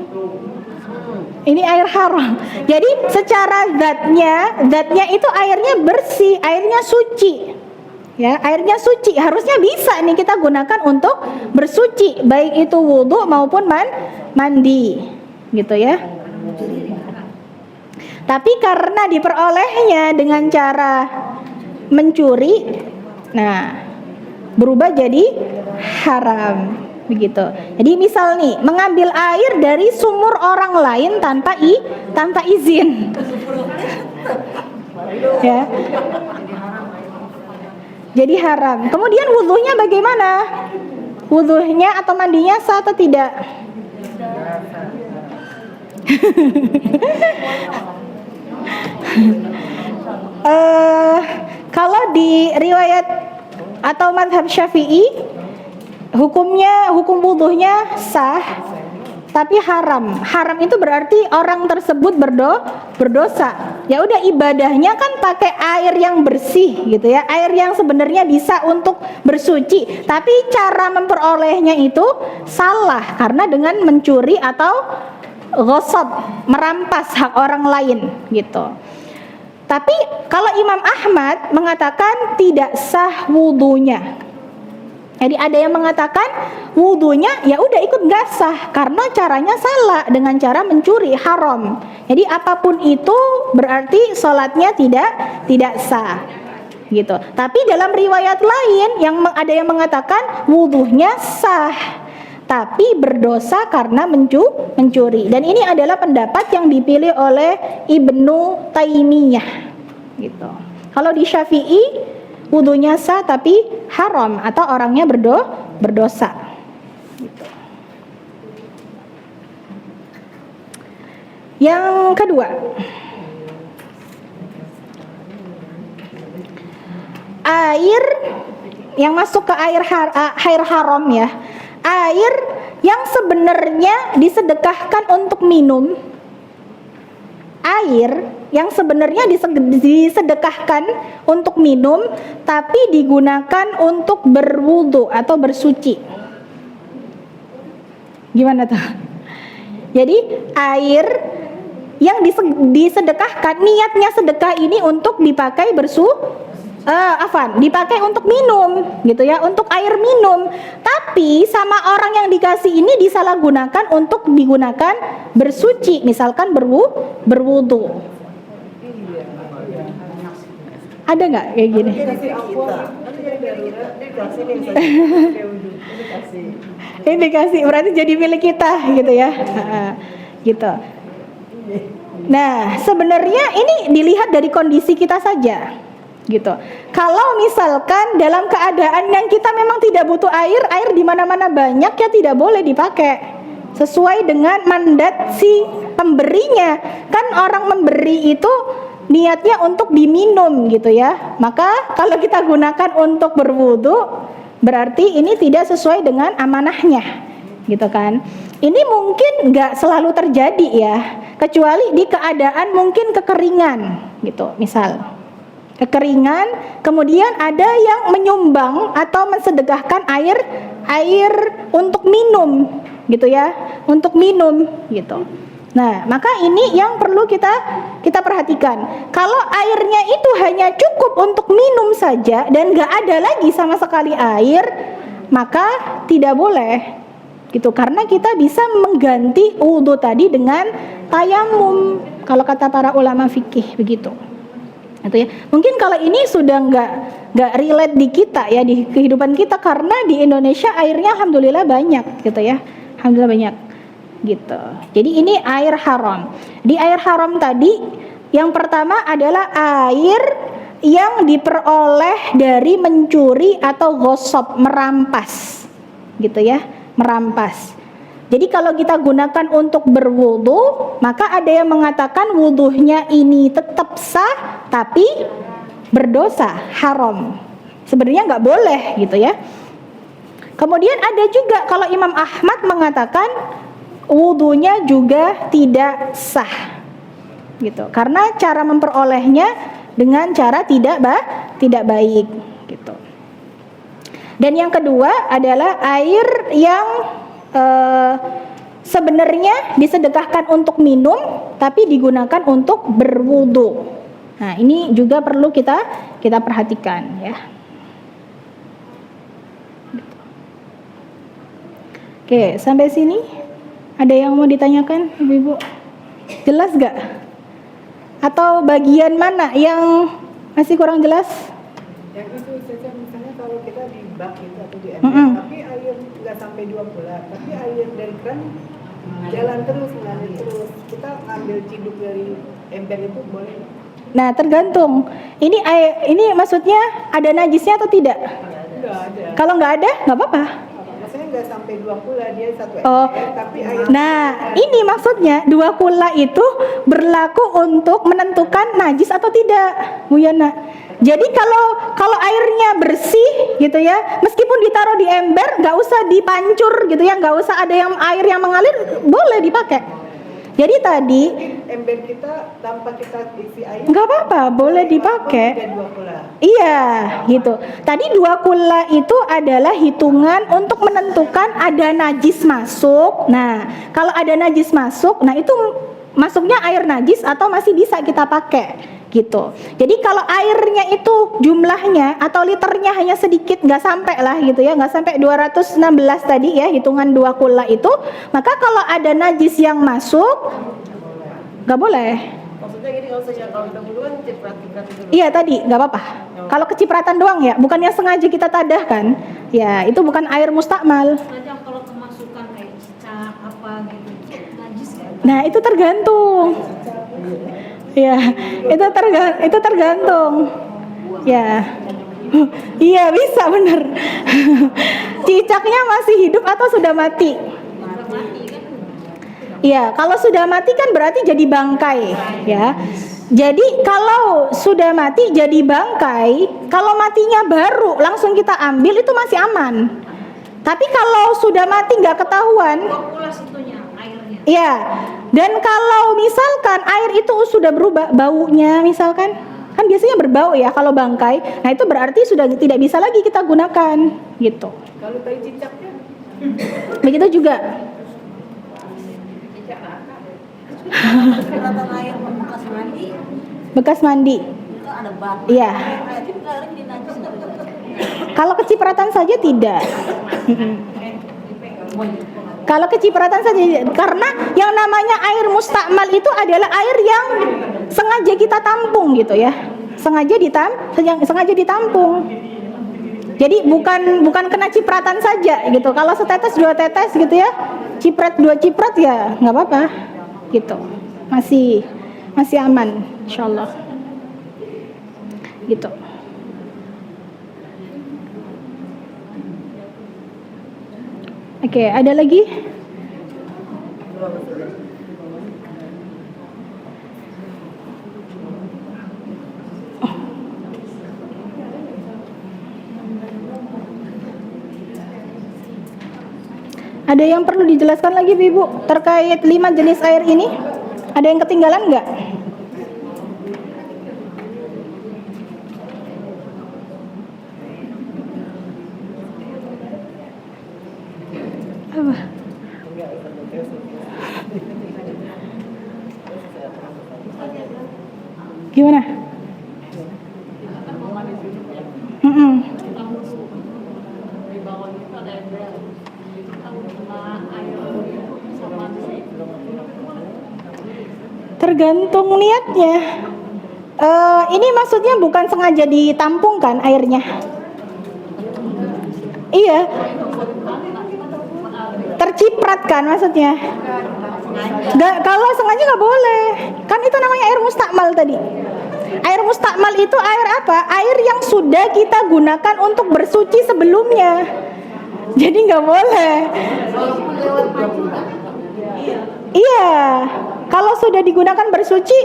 [SPEAKER 2] Ini air haram. Jadi secara zatnya itu airnya bersih, airnya suci. Ya, airnya suci, harusnya bisa nih kita gunakan untuk bersuci, baik itu wudu maupun mandi, gitu ya. Tapi karena diperolehnya dengan cara mencuri, nah berubah jadi haram. Begitu. Jadi misal nih, mengambil air dari sumur orang lain tanpa izin. Ya. Jadi haram. Kemudian wudhunya bagaimana? Wudhunya atau mandinya sah atau tidak? Kalau di riwayat atau mazhab Syafi'i, hukum wudhunya sah, tapi haram. Haram itu berarti orang tersebut berdosa. Ya udah, ibadahnya kan pakai air yang bersih gitu ya, air yang sebenarnya bisa untuk bersuci, tapi cara memperolehnya itu salah karena dengan mencuri atau ghasab, merampas hak orang lain gitu. Tapi kalau Imam Ahmad mengatakan tidak sah wudhunya. Jadi ada yang mengatakan wudhunya ya udah ikut nggak sah karena caranya salah, dengan cara mencuri, haram. Jadi apapun itu berarti sholatnya tidak sah gitu. Tapi dalam riwayat lain yang ada yang mengatakan wudhunya sah tapi berdosa karena mencuri. Dan ini adalah pendapat yang dipilih oleh Ibnu Taimiyah gitu. Kalau di Syafi'i wudhunya sah tapi haram atau orangnya berdosa gitu. Yang kedua, air yang masuk ke air haram ya, air yang sebenarnya disedekahkan untuk minum, air yang sebenarnya disedekahkan untuk minum tapi digunakan untuk berwudu atau bersuci. Gimana tuh? Jadi air yang disedekahkan, niatnya sedekah ini untuk dipakai dipakai untuk minum gitu ya, untuk air minum. Tapi sama orang yang dikasih ini disalahgunakan untuk digunakan bersuci, misalkan berwudu. Ada nggak kayak gini? Ini dikasih berarti jadi milik kita gitu ya, gitu. Nah sebenarnya ini dilihat dari kondisi kita saja gitu. Kalau misalkan dalam keadaan yang kita memang tidak butuh air di mana-mana banyak, ya tidak boleh dipakai sesuai dengan mandat si pemberinya. Kan orang memberi itu niatnya untuk diminum gitu ya. Maka kalau kita gunakan untuk berwudu, berarti ini tidak sesuai dengan amanahnya gitu kan. Ini mungkin nggak selalu terjadi ya, kecuali di keadaan mungkin kekeringan gitu. Misal kekeringan, kemudian ada yang menyumbang atau mensedekahkan air untuk minum gitu ya, untuk minum gitu. Nah, maka ini yang perlu kita perhatikan. Kalau airnya itu hanya cukup untuk minum saja dan nggak ada lagi sama sekali air, maka tidak boleh gitu, karena kita bisa mengganti wudhu tadi dengan tayamum kalau kata para ulama fikih begitu. Gitu ya. Mungkin kalau ini sudah nggak relate di kita ya, di kehidupan kita, karena di Indonesia airnya alhamdulillah banyak gitu ya, alhamdulillah banyak gitu. Jadi ini air haram. Di air haram tadi yang pertama adalah air yang diperoleh dari mencuri atau ghasab, merampas gitu ya, merampas. Jadi kalau kita gunakan untuk berwudu, maka ada yang mengatakan wudunya ini tetap sah tapi berdosa, haram. Sebenarnya nggak boleh gitu ya. Kemudian ada juga kalau Imam Ahmad mengatakan wudunya juga tidak sah gitu, karena cara memperolehnya dengan cara tidak baik gitu. Dan yang kedua adalah air yang sebenarnya disedekahkan untuk minum tapi digunakan untuk berwudu. Nah, ini juga perlu kita perhatikan ya. Oke, sampai sini ada yang mau ditanyakan, Ibu-ibu? Jelas gak? Atau bagian mana yang masih kurang jelas?
[SPEAKER 3] Yang itu saja, misalnya kalau kita di bak itu atau di
[SPEAKER 2] Mm-mm.
[SPEAKER 3] ember, tapi air nggak sampai 2 kula, tapi air dari keran jalan terus, mengalir terus. Kita ngambil ciduk dari ember itu boleh nggak?
[SPEAKER 2] Nah, tergantung. Ini maksudnya ada najisnya atau tidak?
[SPEAKER 3] Nggak ada.
[SPEAKER 2] Kalau nggak ada, nggak apa-apa.
[SPEAKER 3] Maksudnya nggak sampai 2 kula, dia satu
[SPEAKER 2] Oh.
[SPEAKER 3] ember, tapi air.
[SPEAKER 2] Nah, ini maksudnya 2 kula itu berlaku untuk menentukan najis atau tidak, Bu Yana. Jadi kalau airnya bersih gitu ya, meskipun ditaruh di ember, nggak usah dipancur gitu ya, nggak usah ada yang air yang mengalir, boleh dipakai. Jadi tadi
[SPEAKER 3] Ember kita tanpa kita isi air.
[SPEAKER 2] nggak apa-apa, boleh dipakai.
[SPEAKER 3] Ada 2 kula.
[SPEAKER 2] Iya, gitu. Tadi 2 kula itu adalah hitungan untuk menentukan ada najis masuk. Nah, kalau ada najis masuk, nah itu masuknya air najis atau masih bisa kita pakai, gitu. Jadi kalau airnya itu jumlahnya atau liternya hanya sedikit, nggak sampai lah gitu ya, nggak sampai 216 tadi ya, hitungan 2 kula itu, maka kalau ada najis yang masuk, nggak boleh.
[SPEAKER 1] Maksudnya gini, kalau saya kalau kita dulu kan ciprat-ciprat itu.
[SPEAKER 2] Iya tadi nggak apa-apa. Kalau kecipratan doang ya, bukan yang sengaja kita tadahkan. Ya itu bukan air mustakmal.
[SPEAKER 4] Kadang kalau kemasukan kayak cicak apa gitu, najis kan?
[SPEAKER 2] Nah itu tergantung. Ya itu tergantung. Ya. Iya bisa bener. Cicaknya masih hidup atau sudah mati?
[SPEAKER 4] Mati kan?
[SPEAKER 2] Iya, kalau sudah mati kan berarti jadi bangkai, ya. Jadi kalau sudah mati jadi bangkai, kalau matinya baru langsung kita ambil itu masih aman. Tapi kalau sudah mati nggak ketahuan,
[SPEAKER 4] Kulas itunya, airnya.
[SPEAKER 2] iya. Dan kalau misalkan air itu sudah berubah baunya, misalkan, kan biasanya berbau ya kalau bangkai. Nah itu berarti sudah tidak bisa lagi kita gunakan, gitu.
[SPEAKER 3] Kalau tadi cicaknya,
[SPEAKER 2] Begitu juga.
[SPEAKER 4] Kelihatan air bekas mandi,
[SPEAKER 2] Bekas mandi,
[SPEAKER 4] itu ada bak.
[SPEAKER 2] iya.
[SPEAKER 4] Jadi airnya jadi najis nggak?
[SPEAKER 2] Kalau kecipratan saja tidak. Kalau kecipratan saja, karena yang namanya air mustakmal itu adalah air yang sengaja kita tampung gitu ya, sengaja ditampung. Jadi bukan kena cipratan saja gitu. Kalau setetes 2 tetes gitu ya, ciprat 2 ciprat ya nggak apa-apa gitu, masih aman insyaallah gitu. Oke, ada lagi? Ada yang perlu dijelaskan lagi, Ibu, terkait 5 jenis air ini? Ada yang ketinggalan nggak? Apa? Gimana? Mm-mm. Tergantung niatnya. Ini maksudnya bukan sengaja ditampung kan airnya? Iya. Terciprat kan maksudnya? Kalau sengaja nggak boleh. Kan itu namanya air mustakmal tadi. Air mustakmal itu air apa? Air yang sudah kita gunakan untuk bersuci sebelumnya. Jadi nggak boleh. Iya. Kalau sudah digunakan bersuci,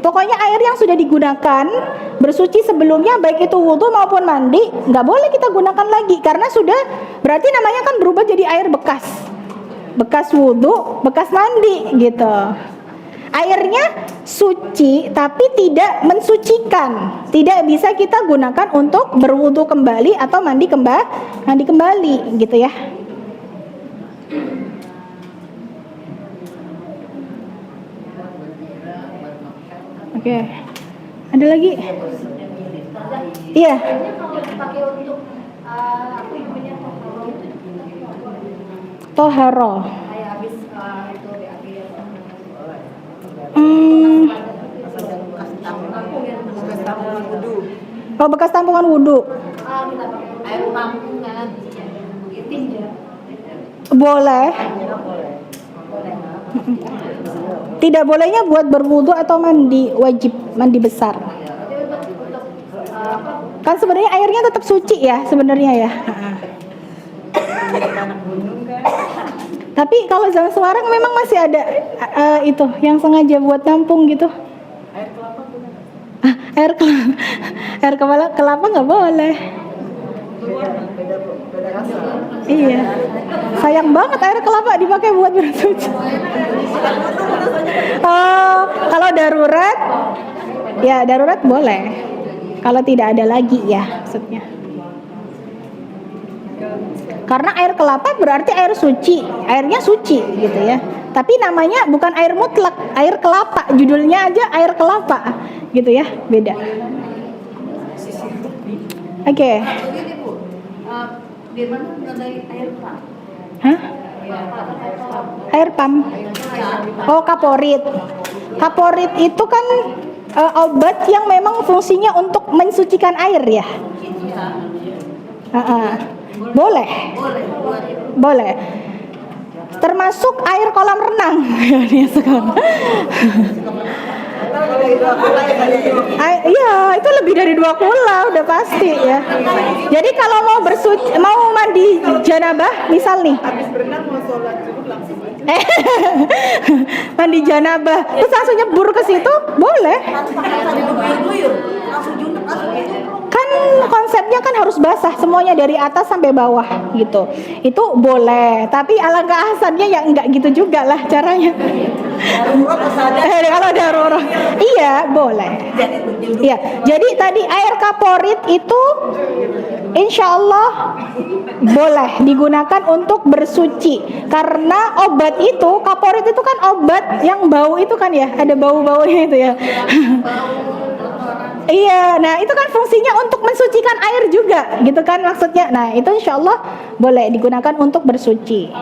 [SPEAKER 2] pokoknya air yang sudah digunakan bersuci sebelumnya, baik itu wudhu maupun mandi, nggak boleh kita gunakan lagi karena sudah berarti namanya kan berubah jadi air bekas wudhu, bekas mandi gitu. Airnya suci tapi tidak mensucikan, tidak bisa kita gunakan untuk berwudhu kembali atau mandi kembali gitu ya. Oke, ada lagi? Iya.
[SPEAKER 4] Kalau dipakai untuk apa namanya
[SPEAKER 2] Toharo.
[SPEAKER 4] kayak habis itu di akhir
[SPEAKER 2] Oh, bekas tampungan wudhu.
[SPEAKER 4] Kita pakai air tampungan. Begitu ya.
[SPEAKER 2] Boleh. Tidak bolehnya buat berwudhu atau mandi wajib, mandi besar. Kan sebenarnya airnya tetap suci ya sebenarnya ya. Tapi kalau zaman sekarang memang masih ada itu yang sengaja buat nampung gitu. Air kelapa nggak boleh. Iya, sayang banget air kelapa dipakai buat bersuci. Oh, kalau darurat, ya darurat boleh. Kalau tidak ada lagi ya, maksudnya. Karena air kelapa berarti air suci, airnya suci gitu ya. Tapi namanya bukan air mutlak, air kelapa. Judulnya aja air kelapa, gitu ya, beda. Oke.
[SPEAKER 4] Di mana dari air pump?
[SPEAKER 2] Hah? Air pump. Oh, kaporit. Kaporit itu kan obat yang memang fungsinya untuk mensucikan air ya. Boleh. Boleh. Termasuk air kolam renang. Sekarang. Iya, itu lebih dari 2 kula udah pasti ya. Jadi kalau mau mandi janabah, misal nih.
[SPEAKER 3] Habis berenang mau sholat subuh langsung aja.
[SPEAKER 2] Mandi janabah, terus langsung nyebur ke situ, boleh. Kan konsepnya kan harus basah semuanya dari atas sampai bawah gitu. Itu boleh, tapi alangkah ahsannya ya enggak gitu juga lah caranya. Kalau darurat, iya boleh. Iya, jadi tadi air kaporit itu insya Allah boleh digunakan untuk bersuci. Karena obat itu, kaporit itu kan obat yang bau itu kan ya, ada bau-baunya itu ya. Iya, nah itu kan fungsinya untuk mensucikan air juga, gitu kan maksudnya. Nah itu insya Allah boleh digunakan untuk bersuci.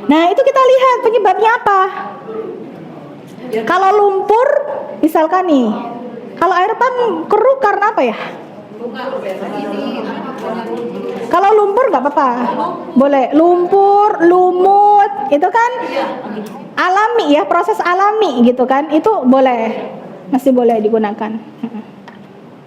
[SPEAKER 2] Nah itu kita lihat penyebabnya apa. Kalau lumpur, misalkan nih, kalau air pump keruh karena apa ya? Kalau lumpur nggak apa-apa, boleh. Lumpur, lumut, itu kan alami ya, proses alami gitu kan, itu boleh, masih boleh digunakan.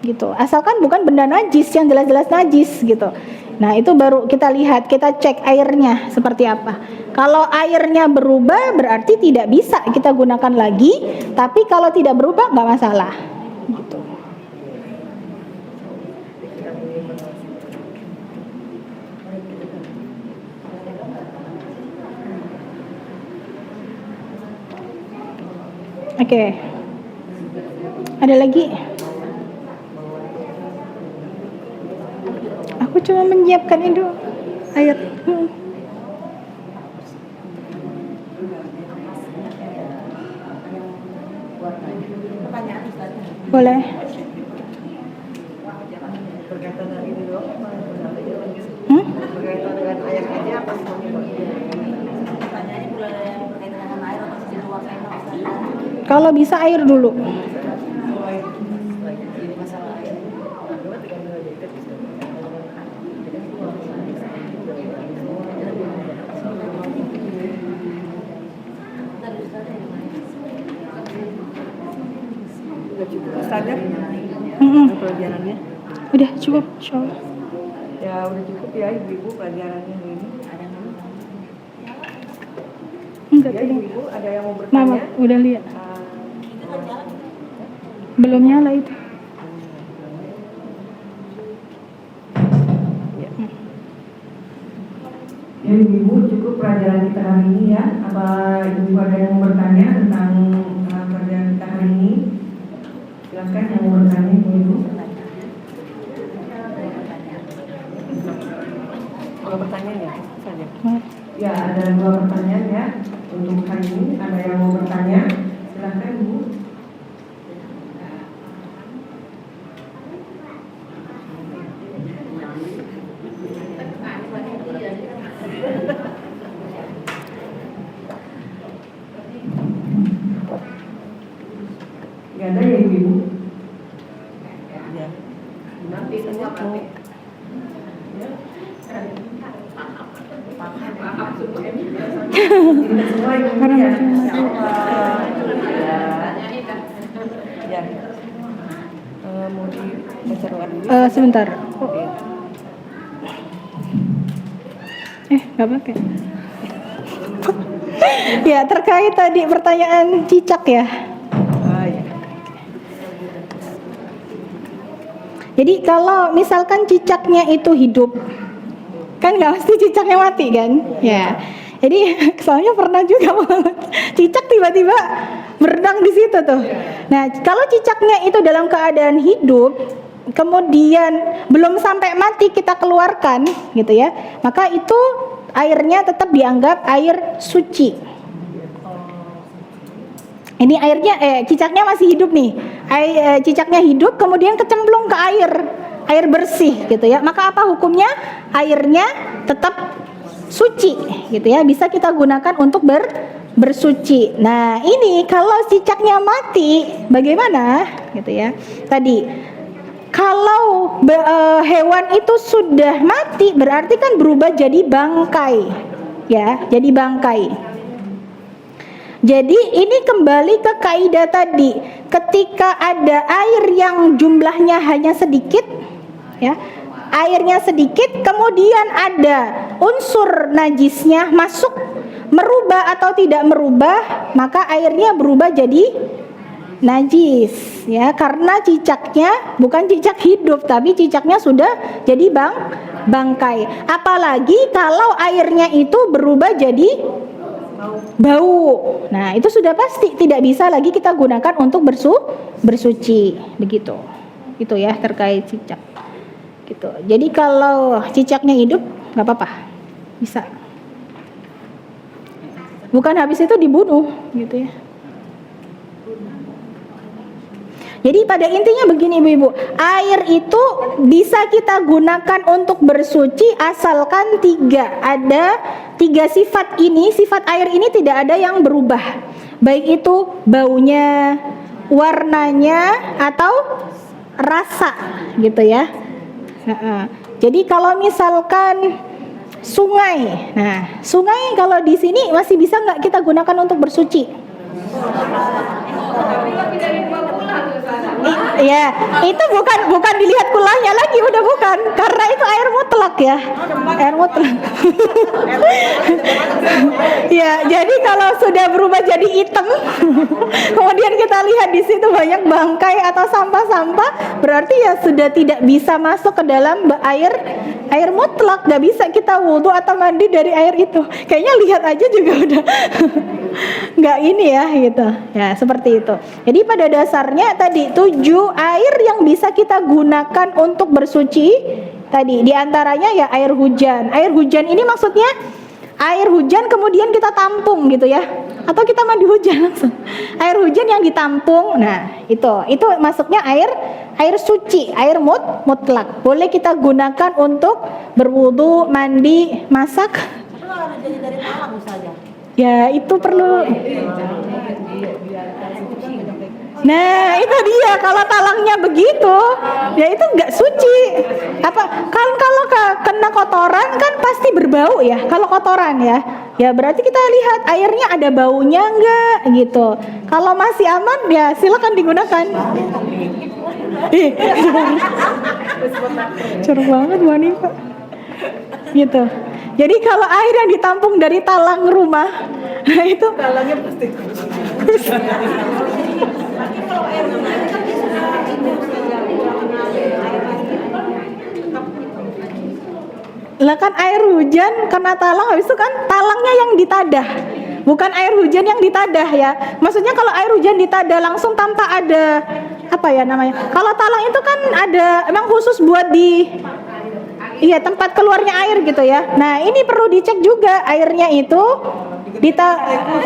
[SPEAKER 2] Gitu. Asalkan bukan benda najis yang jelas-jelas najis gitu. Nah itu baru kita lihat, kita cek airnya seperti apa. Kalau airnya berubah berarti tidak bisa kita gunakan lagi. Tapi kalau tidak berubah nggak masalah. Gitu. Oke. Ada lagi? Aku cuma menyiapkan itu ayat. Boleh.
[SPEAKER 3] Berkaitan dengan ini doang,
[SPEAKER 1] berkaitan dengan air aja apa semuanya?
[SPEAKER 4] Pertanyaannya bulan yang berkaitan dengan air atau sisi luar saya.
[SPEAKER 2] Kalau bisa air dulu.
[SPEAKER 1] Udah cukup standar pelajarannya?
[SPEAKER 2] Udah cukup, insyaallah.
[SPEAKER 1] Ya udah cukup ya ibu-ibu pelajarannya ini.
[SPEAKER 2] Enggak
[SPEAKER 1] Ya
[SPEAKER 2] tadi.
[SPEAKER 1] ibu-ibu ada yang mau
[SPEAKER 2] Mama
[SPEAKER 1] bertanya?
[SPEAKER 2] udah lihat. Belum nyala itu.
[SPEAKER 1] Ya ibu-ibu cukup pelajaran kita hari ini ya. Apa ibu ada yang mau bertanya tentang pelajaran kita hari ini? Silakan yang mau bertanya ibu-ibu. Kalau pertanyaan ya, saja. Ya ada 2 pertanyaan ya untuk hari ini. Ada yang mau bertanya? Silakan ibu. Gak ada ya ibu-ibu? Semua ibu ya. Ya. Mau dibaca doa dulu.
[SPEAKER 2] Sebentar. Nggak pakai. Ya, terkait tadi pertanyaan cicak ya.
[SPEAKER 1] Ya.
[SPEAKER 2] Jadi kalau misalkan cicaknya itu hidup, kan nggak mesti cicaknya mati kan? Ya. Jadi soalnya pernah juga cicak tiba-tiba berenang di situ tuh. Nah, kalau cicaknya itu dalam keadaan hidup, kemudian belum sampai mati kita keluarkan, gitu ya, maka itu airnya tetap dianggap air suci. Ini airnya, cicaknya masih hidup nih. Cicaknya hidup, kemudian kecemplung ke air bersih, gitu ya. Maka apa hukumnya? Airnya tetap suci, gitu ya. Bisa kita gunakan untuk bersuci. Nah, ini kalau cicaknya mati, bagaimana? Gitu ya. Tadi, kalau hewan itu sudah mati, berarti kan berubah jadi bangkai, ya, jadi bangkai. Jadi ini kembali ke kaidah tadi, ketika ada air yang jumlahnya hanya sedikit, ya, airnya sedikit, kemudian ada unsur najisnya masuk, merubah atau tidak merubah, maka airnya berubah jadi najis, ya, karena cicaknya bukan cicak hidup, tapi cicaknya sudah jadi bangkai. Apalagi kalau airnya itu berubah jadi bau. Nah, itu sudah pasti tidak bisa lagi kita gunakan untuk bersuci, begitu. Itu ya terkait cicak. Gitu. Jadi kalau cicaknya hidup nggak apa-apa, bisa. Bukan habis itu dibunuh, gitu ya. Jadi pada intinya begini ibu-ibu, air itu bisa kita gunakan untuk bersuci asalkan ada tiga sifat ini. Sifat air ini tidak ada yang berubah, baik itu baunya, warnanya, atau rasa, gitu ya. Jadi kalau misalkan sungai, nah sungai kalau di sini masih bisa nggak kita gunakan untuk bersuci? Ya, itu bukan dilihat kulanya lagi, udah bukan, karena itu air mutlak ya, air mutlak. Ya, jadi kalau sudah berubah jadi hitam, kemudian kita lihat di situ banyak bangkai atau sampah-sampah, berarti ya sudah tidak bisa masuk ke dalam air mutlak, nggak bisa kita wudhu atau mandi dari air itu. Kayaknya lihat aja juga udah nggak ini ya, gitu. Ya, seperti itu. Jadi pada dasarnya tadi 7 air yang bisa kita gunakan untuk bersuci tadi, diantaranya ya air hujan. Air hujan ini maksudnya air hujan kemudian kita tampung, gitu ya, atau kita mandi hujan langsung. Air hujan yang ditampung, nah itu masuknya air suci, air mutlak. Boleh kita gunakan untuk berwudu, mandi, masak.
[SPEAKER 4] Jadi dari talang saja.
[SPEAKER 2] Ya itu perlu. Nah itu dia, kalau talangnya begitu, ya itu nggak suci. Kalau kena kotoran kan pasti berbau ya. Kalau kotoran ya berarti kita lihat airnya ada baunya nggak, gitu. Kalau masih aman ya silakan digunakan. Curang banget Bu Hanifah. Gitu. Jadi kalau air yang ditampung dari talang rumah, nah itu
[SPEAKER 3] Talangnya pasti
[SPEAKER 2] lah kan air hujan kena talang, habis itu kan talangnya yang ditadah, bukan air hujan yang ditadah ya. Maksudnya kalau air hujan ditadah langsung tanpa ada apa ya namanya, kalau talang itu kan ada emang khusus buat iya tempat keluarnya air gitu ya. Nah ini perlu dicek juga airnya itu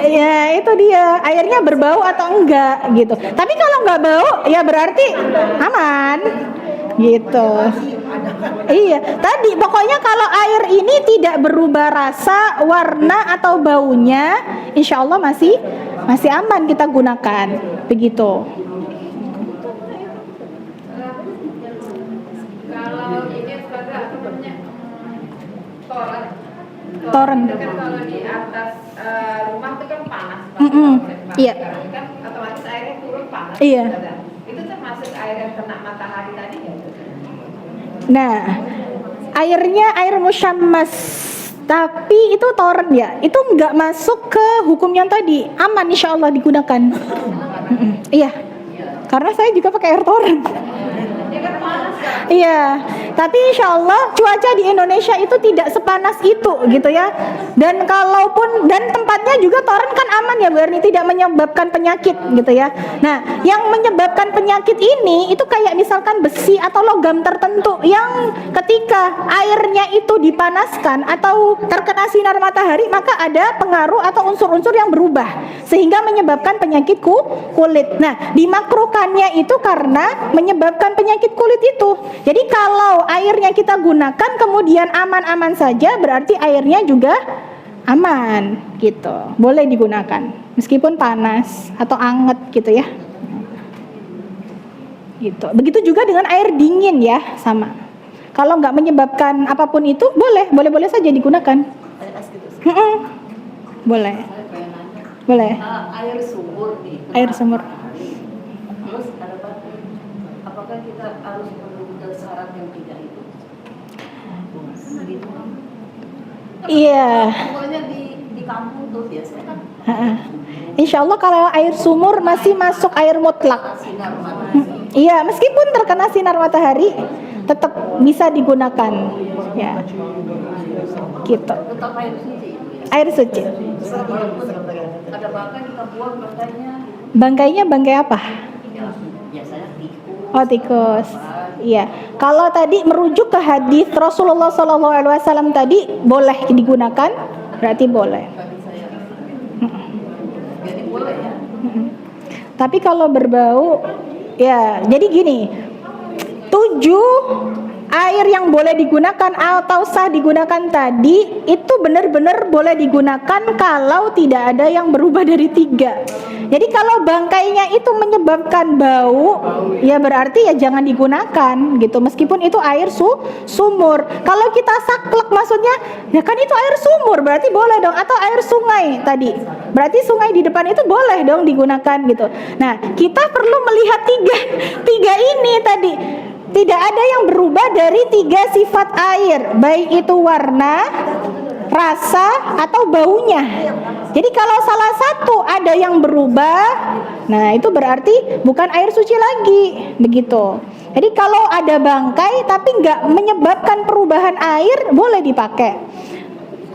[SPEAKER 2] ya itu dia, airnya berbau atau enggak gitu. Tapi kalau enggak bau ya berarti aman gitu. Iya, tadi pokoknya kalau air ini tidak berubah rasa, warna atau baunya, insya Allah masih aman kita gunakan begitu.
[SPEAKER 4] Kalau
[SPEAKER 5] namanya toren.
[SPEAKER 2] Toren.
[SPEAKER 5] Itu kan kalau di atas rumah itu kan panas.
[SPEAKER 2] Iya.
[SPEAKER 5] Kan otomatis airnya turun panas.
[SPEAKER 2] Iya.
[SPEAKER 5] Itu termasuk air yang kena matahari tadi ya?
[SPEAKER 2] Nah, airnya air musyammas, tapi itu toren ya, itu nggak masuk ke hukum yang tadi, aman insya Allah digunakan. Iya, karena saya juga pakai air toren. Iya, tapi insya Allah cuaca di Indonesia itu tidak sepanas itu gitu ya. Dan kalaupun, dan tempatnya juga toren kan aman ya Bu Erni, tidak menyebabkan penyakit gitu ya. Nah, yang menyebabkan penyakit ini itu kayak misalkan besi atau logam tertentu yang ketika airnya itu dipanaskan atau terkena sinar matahari, maka ada pengaruh atau unsur-unsur yang berubah sehingga menyebabkan penyakit kulit. Nah, dimakruhkannya itu karena menyebabkan penyakit kulit itu. Jadi kalau airnya kita gunakan kemudian aman-aman saja, berarti airnya juga aman gitu. Boleh digunakan meskipun panas atau anget gitu ya. Gitu. Begitu juga dengan air dingin ya, sama. Kalau nggak menyebabkan apapun itu boleh saja digunakan. Boleh. Boleh.
[SPEAKER 6] Air sumur nih.
[SPEAKER 2] Air sumur.
[SPEAKER 6] Terus apakah kita harus menunggu syarat yang tidak itu? Begitu.
[SPEAKER 2] Iya.
[SPEAKER 6] Pokoknya di kampung tuh biasanya kan
[SPEAKER 2] Insya Allah kalau air sumur masih masuk air mutlak.
[SPEAKER 6] sinar matahari.
[SPEAKER 2] Iya, meskipun terkena sinar matahari tetap bisa digunakan. Ya. Gitu.
[SPEAKER 6] Tetap air suci.
[SPEAKER 2] Air suci.
[SPEAKER 6] Walaupun ada bangkai kita buang bangkainya.
[SPEAKER 2] Bangkainya bangkai apa?
[SPEAKER 6] Ya, biasanya tikus.
[SPEAKER 2] Oh, tikus. Iya. Kalau tadi merujuk ke hadis Rasulullah SAW tadi boleh digunakan, berarti boleh.
[SPEAKER 6] Jadi boleh ya.
[SPEAKER 2] Tapi kalau berbau, ya jadi gini, 7 air yang boleh digunakan atau sah digunakan tadi itu benar-benar boleh digunakan kalau tidak ada yang berubah dari 3. Jadi kalau bangkainya itu menyebabkan bau, ya berarti ya jangan digunakan gitu. Meskipun itu air sumur. Kalau kita saklek maksudnya, ya kan itu air sumur, berarti boleh dong. Atau air sungai tadi, berarti sungai di depan itu boleh dong digunakan gitu. Nah, kita perlu melihat tiga ini tadi. Tidak ada yang berubah dari 3 sifat air, baik itu warna, rasa, atau baunya. Jadi kalau salah satu ada yang berubah, nah itu berarti bukan air suci lagi, begitu. Jadi kalau ada bangkai tapi nggak menyebabkan perubahan air, boleh dipakai.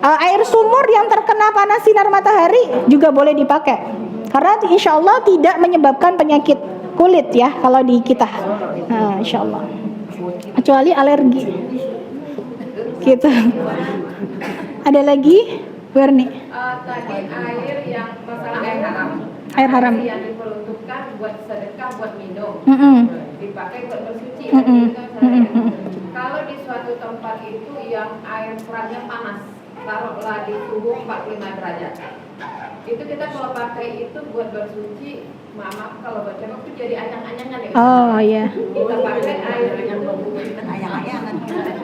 [SPEAKER 2] Air sumur yang terkena panas sinar matahari juga boleh dipakai, karena insya Allah tidak menyebabkan penyakit kulit ya kalau di kita. Nah, insya Allah. Kecuali alergi. Gitu. Ada lagi, Werni?
[SPEAKER 5] Tadi air yang masalah air haram.
[SPEAKER 2] Air haram.
[SPEAKER 5] Yang diperuntukkan buat sedekah, buat minum. Dipakai buat bersuci. Kalau di suatu tempat itu yang air kerannya panas, taruhlah di suhu 45 derajat. Itu kita kalau pakai itu buat bersuci, maaf kalau baca itu jadi anyang-anyangan ya.
[SPEAKER 2] Oh iya.
[SPEAKER 5] Kita pakai air itu
[SPEAKER 6] Ayang-ayangan.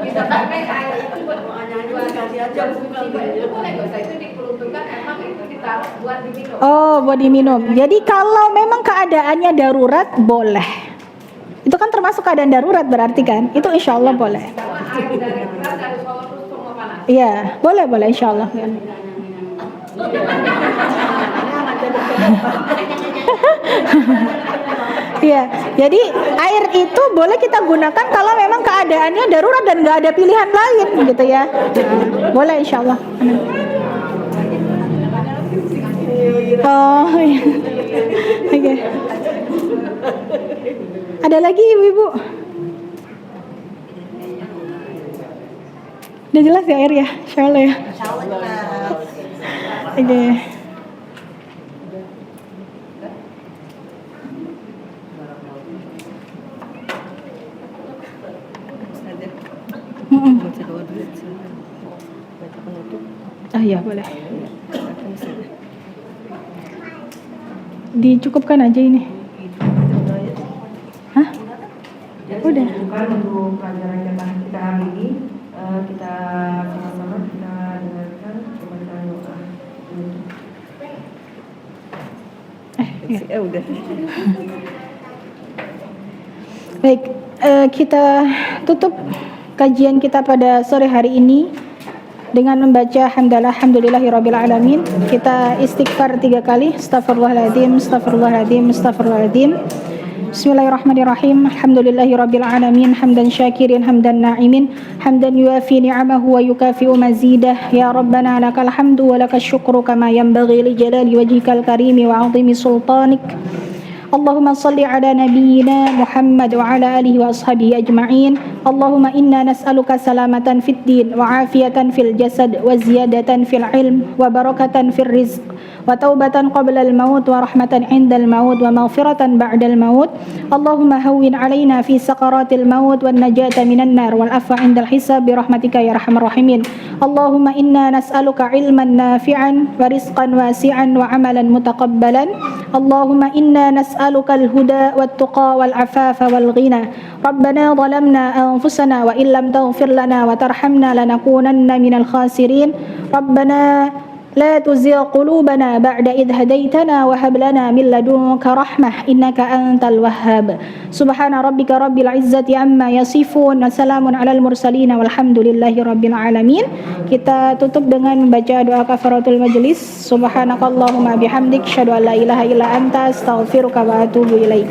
[SPEAKER 5] kita pakai air itu buat bersuci, itu boleh nggak usah, itu diperuntukkan emang itu ditaruh buat diminum.
[SPEAKER 2] Oh, buat diminum. Jadi kalau memang keadaannya darurat boleh. Itu kan termasuk keadaan darurat berarti kan? Itu insya Allah boleh.
[SPEAKER 5] Karena air dari keran dari shower terus semua panas.
[SPEAKER 2] Iya, boleh insya Allah. Iya, jadi air itu boleh kita gunakan kalau memang keadaannya darurat dan nggak ada pilihan lain gitu ya. Boleh insya Allah. Oh iya. Oke. Ada lagi ibu-ibu? Udah jelas ya air ya, insya Allah ya. Oke. Ah ya boleh. Dicukupkan aja ini. Hah? Udah.
[SPEAKER 1] Bukan untuk pelajaran kita hari ini. Udah.
[SPEAKER 2] Baik, kita tutup kajian kita pada sore hari ini dengan membaca hamdalah alhamdulillahirabbil alamin. Kita istighfar 3 kali. Astaghfirullahaladzim, astaghfirullahaladzim, astaghfirullahaladzim. Bismillahirrahmanirrahim. Alhamdulillahirabbil alamin, hamdan syakirin, hamdan na'imin, hamdan yuafi ni'amahu wa yukafi'u mazidah. Ya Rabbana lakal hamdu wa lakas syukru kama yanbaghi li jalali wajhikal karimi wa 'azimi sultanik. Allahumma salli ala nabiyyina Muhammad wa ala alihi wa ashabihi ajma'in. Allahumma inna nas'aluka salamatan fid din wa afiyatan fil jasad wa ziyadatan fil ilm wa barakatan fil rizq wa taubatan qabla al maut wa rahmatan 'indal maut wa maghfiratan ba'dal maut. Allahumma hawwin 'alaina fi sakaratil maut wan najata minan nar wal afwa 'indal hisab bi rahmatika ya arhamar rahimin. Allahumma inna nas'aluka ilman nafi'an wa rizqan wasi'an wa 'amalan mutaqabbalan. Allahumma inna nas'aluka al-huda wat-tuqa wal-'afafa wal-ghina. Rabbana zalamna anfusana wa illam taghfir lana wa tarhamna lanakunanna minal khasirin. Rabbana la tuzigh qulubana ba'da idh hadaitana wa hab lana min ladunka rahmah innaka antal wahhab. Subhana rabbika rabbil izzati amma yasifun wa salamun alal mursalin walhamdulillahi rabbil alamin. Kita tutup dengan membaca doa kafaratul majlis. Subhanakallahumma bihamdik, asyhadu an la ilaha illa anta, astaghfiruka wa atubu ilaik.